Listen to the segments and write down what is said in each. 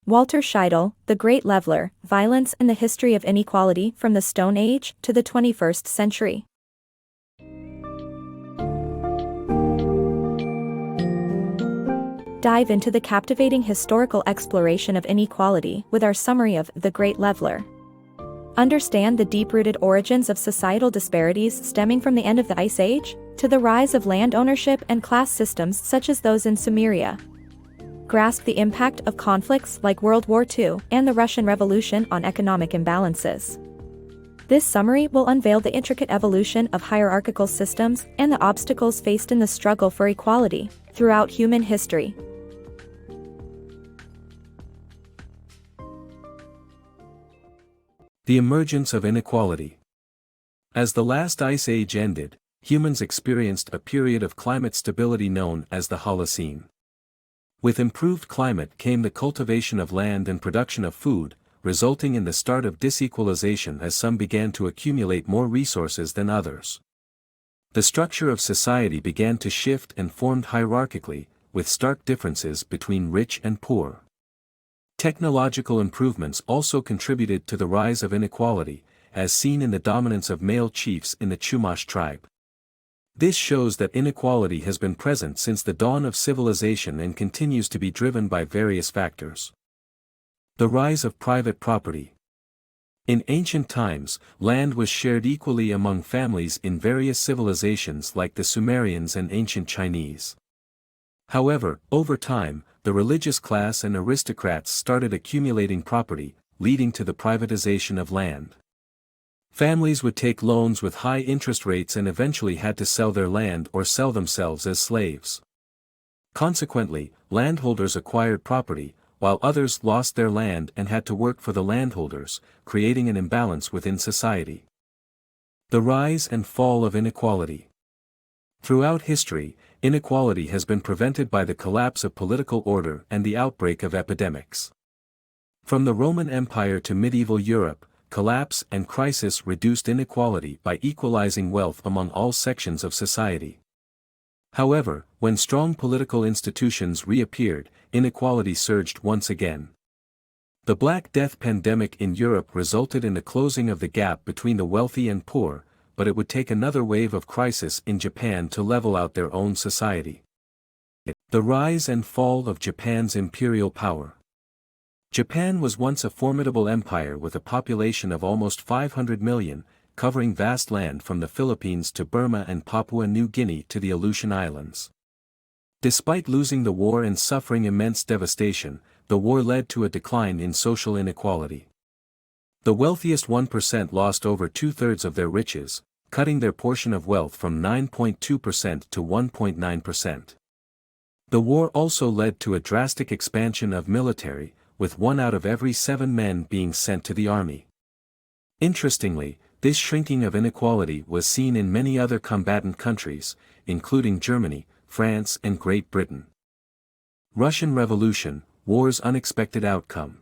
Walter Scheidel, The Great Leveler, Violence and the History of Inequality from the Stone Age to the 21st Century. Dive into the captivating historical exploration of inequality with our summary of The Great Leveler. Understand the deep-rooted origins of societal disparities stemming from the end of the Ice Age to the rise of land ownership and class systems such as those in Sumeria. Grasp the impact of conflicts like World War II and the Russian Revolution on economic imbalances. This summary will unveil the intricate evolution of hierarchical systems and the obstacles faced in the struggle for equality throughout human history. The emergence of inequality. As the last ice age ended, humans experienced a period of climate stability known as the Holocene. With improved climate came the cultivation of land and production of food, resulting in the start of disequalization as some began to accumulate more resources than others. The structure of society began to shift and formed hierarchically, with stark differences between rich and poor. Technological improvements also contributed to the rise of inequality, as seen in the dominance of male chiefs in the Chumash tribe. This shows that inequality has been present since the dawn of civilization and continues to be driven by various factors. The rise of private property. In ancient times, land was shared equally among families in various civilizations like the Sumerians and ancient Chinese. However, over time, the religious class and aristocrats started accumulating property, leading to the privatization of land. Families would take loans with high interest rates and eventually had to sell their land or sell themselves as slaves. Consequently, landholders acquired property, while others lost their land and had to work for the landholders, creating an imbalance within society. The rise and fall of inequality. Throughout history, inequality has been prevented by the collapse of political order and the outbreak of epidemics. From the Roman Empire to medieval Europe, collapse and crisis reduced inequality by equalizing wealth among all sections of society. However, when strong political institutions reappeared, inequality surged once again. The Black Death pandemic in Europe resulted in the closing of the gap between the wealthy and poor, but it would take another wave of crisis in Japan to level out their own society. The rise and fall of Japan's imperial power. Japan was once a formidable empire with a population of almost 500 million, covering vast land from the Philippines to Burma and Papua New Guinea to the Aleutian Islands. Despite losing the war and suffering immense devastation, the war led to a decline in social inequality. The wealthiest 1% lost over two-thirds of their riches, cutting their portion of wealth from 9.2% to 1.9%. The war also led to a drastic expansion of military, with 1 out of every 7 men being sent to the army. Interestingly, this shrinking of inequality was seen in many other combatant countries, including Germany, France and Great Britain. Russian Revolution, war's unexpected outcome.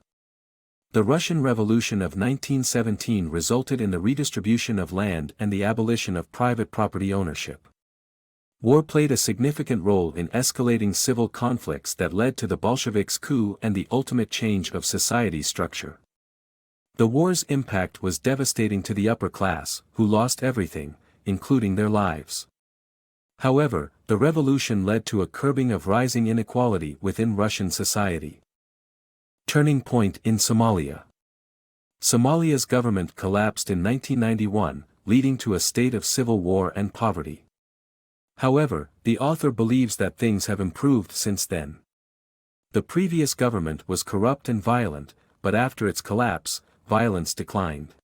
The Russian Revolution of 1917 resulted in the redistribution of land and the abolition of private property ownership. War played a significant role in escalating civil conflicts that led to the Bolsheviks' coup and the ultimate change of society's structure. The war's impact was devastating to the upper class, who lost everything, including their lives. However, the revolution led to a curbing of rising inequality within Russian society. Turning point in Somalia. Somalia's government collapsed in 1991, leading to a state of civil war and poverty. However, the author believes that things have improved since then. The previous government was corrupt and violent, but after its collapse, violence declined.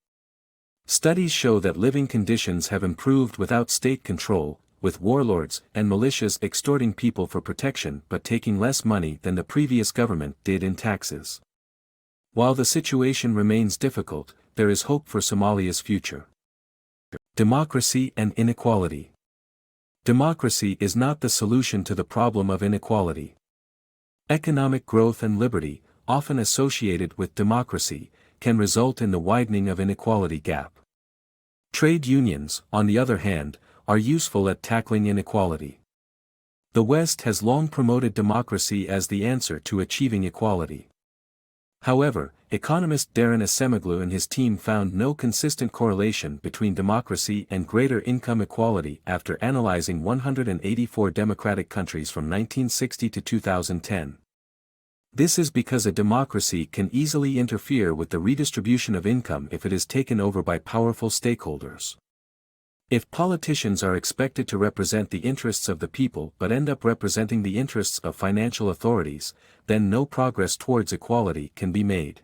Studies show that living conditions have improved without state control, with warlords and militias extorting people for protection but taking less money than the previous government did in taxes. While the situation remains difficult, there is hope for Somalia's future. Democracy and inequality. Democracy is not the solution to the problem of inequality. Economic growth and liberty, often associated with democracy, can result in the widening of inequality gap. Trade unions, on the other hand, are useful at tackling inequality. The West has long promoted democracy as the answer to achieving equality. However, economist Darren Acemoglu and his team found no consistent correlation between democracy and greater income equality after analyzing 184 democratic countries from 1960 to 2010. This is because a democracy can easily interfere with the redistribution of income if it is taken over by powerful stakeholders. If politicians are expected to represent the interests of the people but end up representing the interests of financial authorities, then no progress towards equality can be made.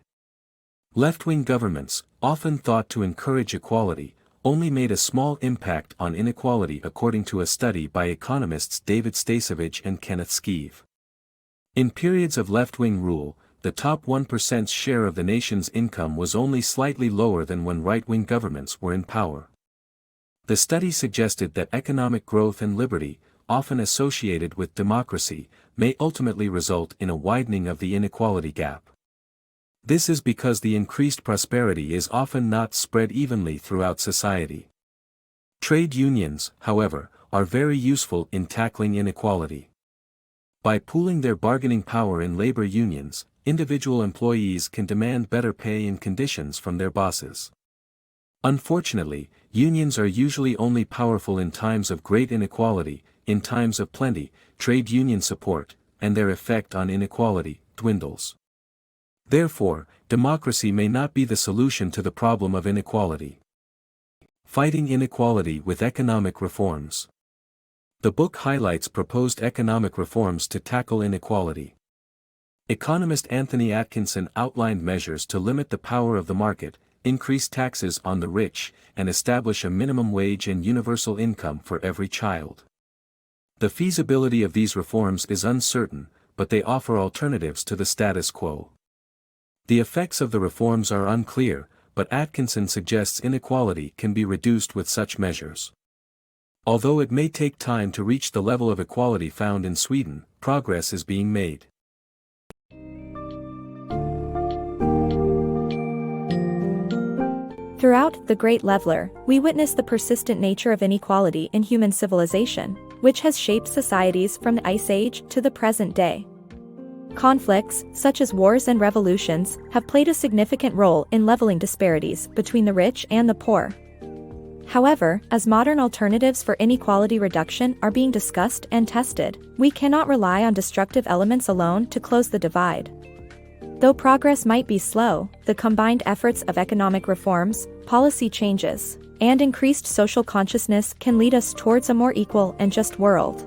Left-wing governments, often thought to encourage equality, only made a small impact on inequality according to a study by economists David Stasevich and Kenneth Skeeve. In periods of left-wing rule, the top 1%'s share of the nation's income was only slightly lower than when right-wing governments were in power. The study suggested that economic growth and liberty, often associated with democracy, may ultimately result in a widening of the inequality gap. This is because the increased prosperity is often not spread evenly throughout society. Trade unions, however, are very useful in tackling inequality. By pooling their bargaining power in labor unions, individual employees can demand better pay and conditions from their bosses. Unfortunately, unions are usually only powerful in times of great inequality. In times of plenty, trade union support, and their effect on inequality, dwindles. Therefore, democracy may not be the solution to the problem of inequality. Fighting inequality with economic reforms. The book highlights proposed economic reforms to tackle inequality. Economist Anthony Atkinson outlined measures to limit the power of the market, increase taxes on the rich, and establish a minimum wage and universal income for every child. The feasibility of these reforms is uncertain, but they offer alternatives to the status quo. The effects of the reforms are unclear, but Atkinson suggests inequality can be reduced with such measures. Although it may take time to reach the level of equality found in Sweden, progress is being made. Throughout The Great Leveler, we witness the persistent nature of inequality in human civilization, which has shaped societies from the Ice Age to the present day. Conflicts, such as wars and revolutions, have played a significant role in leveling disparities between the rich and the poor. However, as modern alternatives for inequality reduction are being discussed and tested, we cannot rely on destructive elements alone to close the divide. Though progress might be slow, the combined efforts of economic reforms, policy changes, and increased social consciousness can lead us towards a more equal and just world.